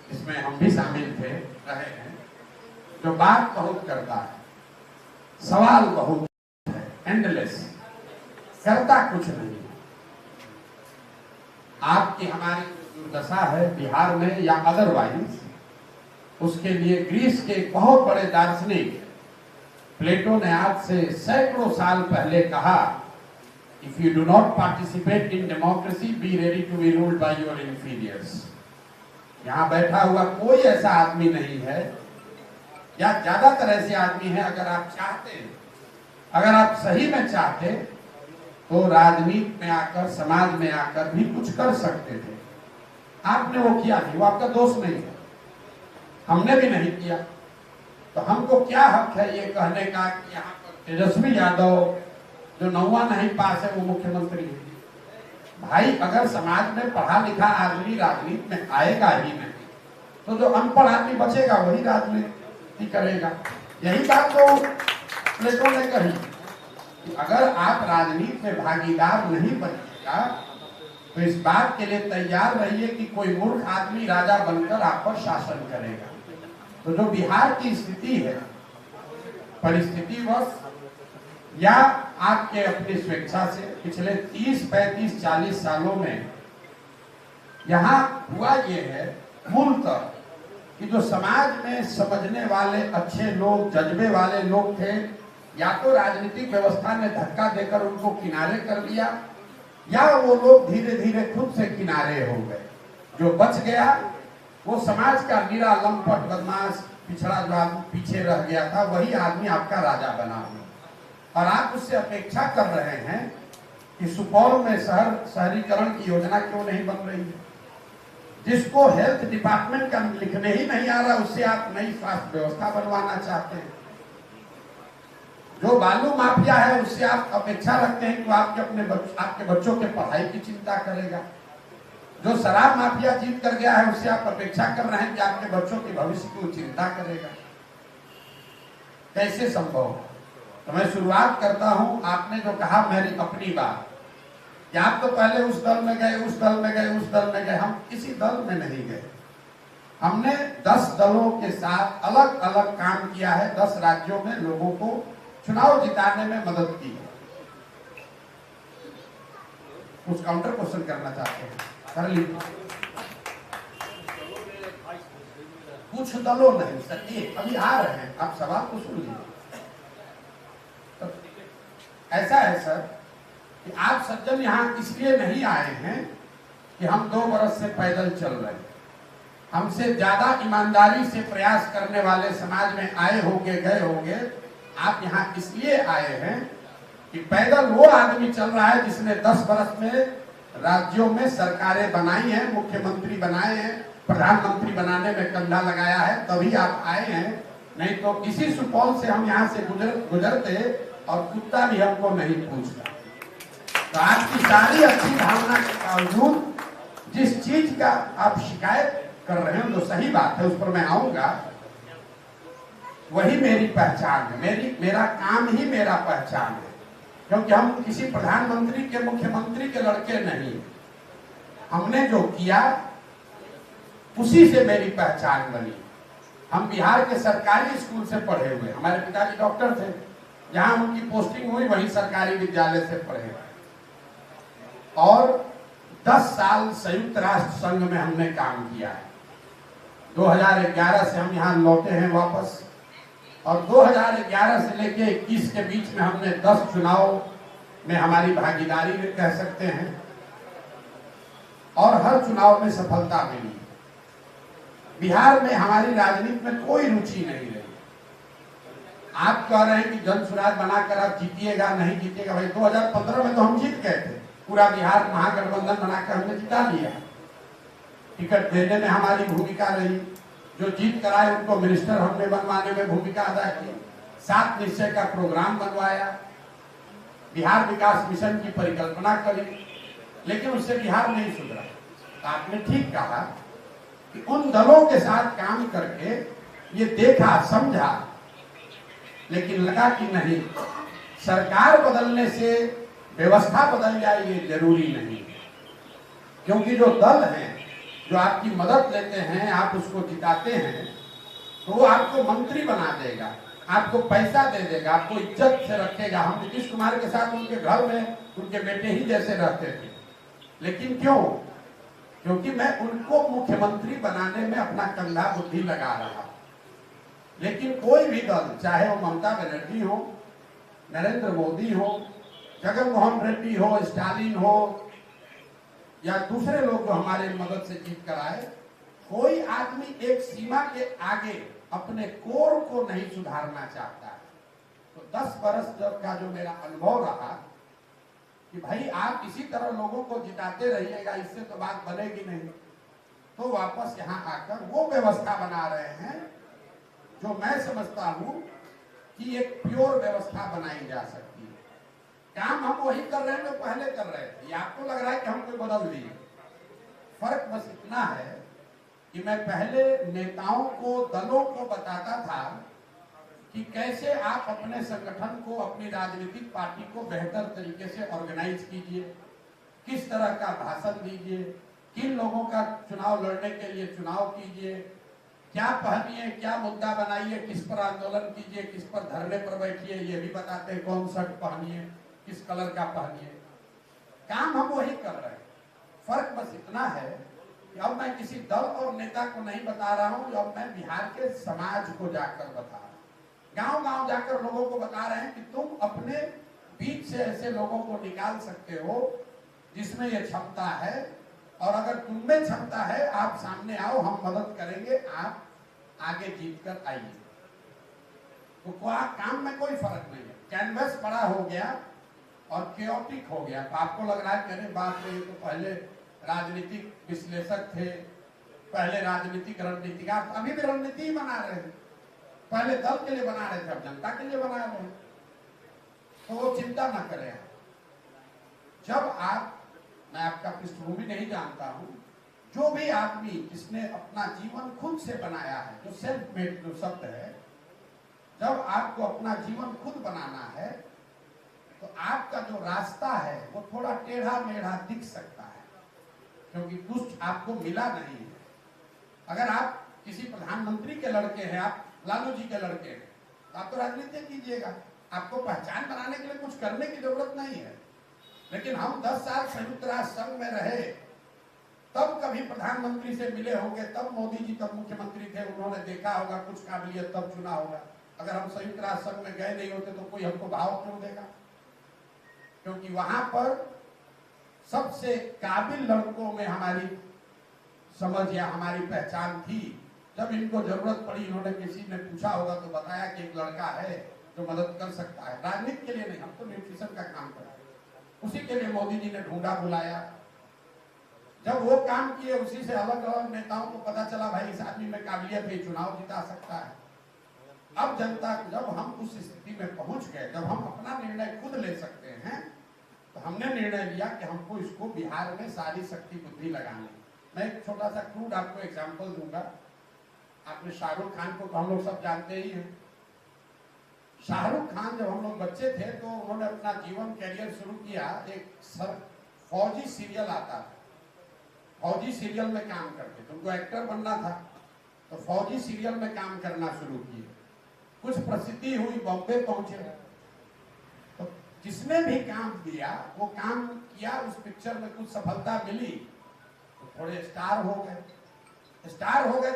इसमें हम भी शामिल थे रहे हैं, जो बात बहुत करता है, सवाल बहुत है, एंडलेस, करता कुछ नहीं। आपकी हमारी दुर्दशा है बिहार में या अदरवाइज, उसके लिए ग्रीस के बहुत बड़े दार्शनिक प्लेटो ने आज से सैकड़ों साल पहले कहा, if you do not participate in democracy be ready to be ruled by your inferiors. यहां बैठा हुआ कोई ऐसा आदमी नहीं है, या ज्यादातर ऐसे आदमी हैं, अगर आप चाहते, अगर आप सही में चाहते तो राजनीति में आकर, समाज में आकर भी कुछ कर सकते थे। आपने वो किया नहीं, वो आपका दोष नहीं है, हमने भी नहीं किया। तो हमको क्या हक है ये कहने का कि यहाँ पर तेजस्वी यादव जो 9वां नहीं पास है वो मुख्यमंत्री है? भाई अगर समाज में पढ़ा लिखा आदमी राजनीति में आएगा ही नहीं, तो जो अनपढ़ आदमी बचेगा वही राजनीति करेगा। यही बात तो प्लेटो ने कही कि अगर आप राजनीति में भागीदार नहीं बनेगा तो इस बात के लिए तैयार रहिए कि कोई मूर्ख आदमी राजा बनकर आप पर शासन करेगा। तो जो बिहार की स्थिति है, परिस्थितिवश या आपके अपनी स्वेच्छा से पिछले 30, 35, 40 सालों में यहां हुआ ये है मूलतः कि जो समाज में समझने वाले अच्छे लोग, जज्बे वाले लोग थे, या तो राजनीतिक व्यवस्था ने धक्का देकर उनको किनारे कर दिया, या वो लोग धीरे धीरे खुद से किनारे हो गए। जो बच गया वो समाज का निरा लंपट बदमाश पिछड़ा जो आदमी पीछे रह गया था, वही आदमी आपका राजा बना हुआ। और आप उससे अपेक्षा कर रहे हैं कि सुपौल में शहरीकरण की योजना क्यों नहीं बन रही है? जिसको हेल्थ डिपार्टमेंट का लिखने ही नहीं आ रहा, उससे आप नई स्वास्थ्य व्यवस्था बनवाना चाहते हैं। जो बालू माफिया है उससे आप अपेक्षा रखते हैं कि वो आपके बच्चों के पढ़ाई की चिंता करेगा। जो शराब माफिया जीत कर गया है उससे आप अपेक्षा कर रहे हैं कि आपके बच्चों के भविष्य की चिंता करेगा। कैसे संभव? तो मैं शुरुआत करता हूं, आपने जो कहा मेरी अपनी बात, कि आप तो पहले उस दल में गए, उस दल में गए, उस दल में गए। हम किसी दल में नहीं गए, हमने 10 दलों के साथ अलग अलग काम किया है। 10 राज्यों में लोगों को चुनाव जिताने में मदद की है। कुछ काउंटर क्वेश्चन करना चाहते हैं, कर लीजिए। कुछ दलों नहीं सर, ये अभी आ रहे हैं, आप सवाल को सुन लीजिए। तो ऐसा है सर कि आप सज्जन यहाँ इसलिए नहीं आए हैं कि हम 2 बरस से पैदल चल रहे हैं। हमसे ज्यादा ईमानदारी से प्रयास करने वाले समाज में आए होंगे, गए होंगे। आप यहाँ इसलिए आए हैं कि पैदल वो आदमी चल रहा है जिसने 10 बरस में राज्यों में सरकारें बनाई हैं, मुख्यमंत्री बनाए हैं, प्रधानमंत्री बनाने में कंधा लगाया है, तभी आप आए हैं। नहीं तो इसी सुपौल से हम यहाँ से गुजरते और कुत्ता भी हमको नहीं पूछता। तो आपकी सारी अच्छी भावना के बावजूद जिस चीज का आप शिकायत कर रहे हैं, जो सही बात है, उस पर मैं आऊंगा। वही मेरी पहचान है, मेरा काम ही मेरा पहचान है। क्योंकि हम किसी प्रधानमंत्री के, मुख्यमंत्री के लड़के नहीं। हमने जो किया उसी से मेरी पहचान बनी। हम बिहार के सरकारी स्कूल से पढ़े हुए, हमारे पिताजी डॉक्टर थे, जहां उनकी पोस्टिंग हुई वहीं सरकारी विद्यालय से पढ़े। और 10 साल संयुक्त राष्ट्र संघ में हमने काम किया है। 2011 से हम यहाँ लौटे हैं वापस, और 2011 से लेके 21 के बीच में हमने 10 चुनाव में हमारी भागीदारी कह सकते हैं, और हर चुनाव में सफलता मिली। बिहार में हमारी राजनीति में कोई रुचि नहीं रही। आप कह रहे हैं कि जन सुराज बनाकर आप जीतिएगा, नहीं जीतिएगा। भाई 2015 में तो हम जीत गए थे, पूरा बिहार महागठबंधन बनाकर हमने जिता लिया। टिकट देने में हमारी भूमिका रही, जो जीत कर आए उनको मिनिस्टर हमने बनवाने में भूमिका अदा की। 7 निश्चय का प्रोग्राम बनवाया, बिहार विकास मिशन की परिकल्पना करी, लेकिन उससे बिहार नहीं सुधरा। तो आपने ठीक कहा कि उन दलों के साथ काम करके ये देखा, समझा, लेकिन लगा कि नहीं, सरकार बदलने से व्यवस्था बदल जाए ये जरूरी नहीं। क्योंकि जो दल हैं जो आपकी मदद लेते हैं, आप उसको जिताते हैं, तो वो आपको मंत्री बना देगा, आपको पैसा दे देगा, आपको इज्जत से रखेगा। हम नीतीश कुमार के साथ उनके घर में उनके बेटे ही जैसे रहते थे, लेकिन क्यों? क्योंकि मैं उनको मुख्यमंत्री बनाने में अपना कंधा बुद्धि लगा रहा। लेकिन कोई भी दल, चाहे वो ममता बनर्जी हो, नरेंद्र मोदी हो, जगन मोहन रेड्डी हो, स्टालिन हो, या दूसरे लोग जो हमारे मदद से जीत कर आए, कोई आदमी एक सीमा के आगे अपने कोर को नहीं सुधारना चाहता है। तो 10 वर्ष का जो मेरा अनुभव रहा कि भाई आप इसी तरह लोगों को जिताते रहिएगा, इससे तो बात बनेगी नहीं, तो वापस यहाँ आकर वो व्यवस्था बना रहे हैं जो मैं समझता हूं कि एक प्योर व्यवस्था बनाई जा सकती है। काम हम वही कर रहे हैं जो पहले कर रहे थे। आपको लग रहा है कि हम कोई बदल दिए। फर्क बस इतना है कि मैं पहले नेताओं को, दलों को बताता था कि कैसे आप अपने संगठन को, अपनी राजनीतिक पार्टी को बेहतर तरीके से ऑर्गेनाइज कीजिए, किस तरह का भाषण दीजिए, किन लोगों का चुनाव लड़ने के लिए चुनाव कीजिए, क्या पहनिए, क्या मुद्दा बनाइए, किस पर आंदोलन कीजिए, किस पर धरने पर बैठिए, ये भी बताते हैं, कौन शर्ट पहनिए, किस कलर का पहनिए। काम हम वही कर रहे हैं। फर्क बस इतना है कि अब मैं किसी दल और नेता को नहीं बता रहा हूं, अब मैं बिहार के समाज को जाकर बता रहा हूं, गांव-गांव जाकर लोगों को बता रहे हैं कि तुम अपने बीच से ऐसे लोगों को निकाल सकते हो जिसमें ये क्षमता है, और अगर तुम में क्षमता है, आप सामने आओ, हम मदद करेंगे, आप आगे जीत कर आइए। तो काम में कोई फर्क नहीं है। कैनवस बड़ा हो गया और केओटिक हो गया, तो आपको लग रहा है कि अरे बाप रे, तो पहले राजनीतिक विश्लेषक थे, पहले राजनीतिक रणनीतिकार, अभी भी रणनीति ही बना रहे हैं। पहले दल के लिए बना रहे थे, अब जनता के लिए बना रहे हैं। तो वो चिंता ना करें। जब आप, मैं आपका पृष्ठभूमि नहीं जानता हूं, जो भी आदमी जिसने अपना जीवन खुद से बनाया है, जो सेल्फ मेड जो शब्द है, जब आपको अपना जीवन खुद बनाना है तो आपका जो रास्ता है वो थोड़ा टेढ़ा मेढ़ा दिख सकता है, क्योंकि कुछ आपको मिला नहीं है। अगर आप किसी प्रधानमंत्री के लड़के हैं, आप लालू जी के लड़के हैं, तो आप तो राजनीति कीजिएगा, आपको पहचान बनाने के लिए कुछ करने की जरूरत नहीं है। लेकिन हम 10 साल संयुक्त राष्ट्र संघ में रहे, तब कभी प्रधानमंत्री से मिले होंगे, तब मोदी जी तब मुख्यमंत्री थे, उन्होंने देखा होगा कुछ काबिलियत, तब चुना होगा। अगर हम संयुक्त राष्ट्र संघ में गए नहीं होते तो कोई हमको भाव क्यों देगा? क्योंकि वहां पर सबसे काबिल लड़कों में हमारी समझ या हमारी पहचान थी। जब इनको जरूरत पड़ी, इन्होंने किसी ने पूछा होगा तो बताया कि एक लड़का है जो मदद कर सकता है। राजनीति के लिए नहीं, हम तो न्यूट्रिशन का काम कर रहे हैं, उसी के लिए मोदी जी ने ढूंढा बुलाया। जब वो काम किए, उसी से अलग अलग नेताओं को पता चला भाई इस आदमी में काबिलियत है, चुनाव जिता सकता है। अब जनता, जब हम उस स्थिति में पहुंच गए, जब हम अपना निर्णय खुद ले सकते हैं, तो हमने निर्णय लिया कि हमको इसको बिहार में सारी शक्ति बुद्धि लगानी। मैं एक छोटा सा क्रूड आपको एग्जाम्पल दूंगा। आपने शाहरुख खान को तो हम लोग सब जानते ही हैं। शाहरुख खान जब हम लोग बच्चे थे तो उन्होंने अपना जीवन कैरियर शुरू किया, एक फौजी सीरियल आता था, फौजी सीरियल में काम करते थे, उनको एक्टर बनना था, तो फौजी सीरियल में काम करना शुरू किए। कुछ प्रसिद्धि हुई, बॉम्बे पहुंचे, तो जिसने भी काम दिया वो काम किया, उस पिक्चर में कुछ सफलता मिली तो थोड़े स्टार हो गए।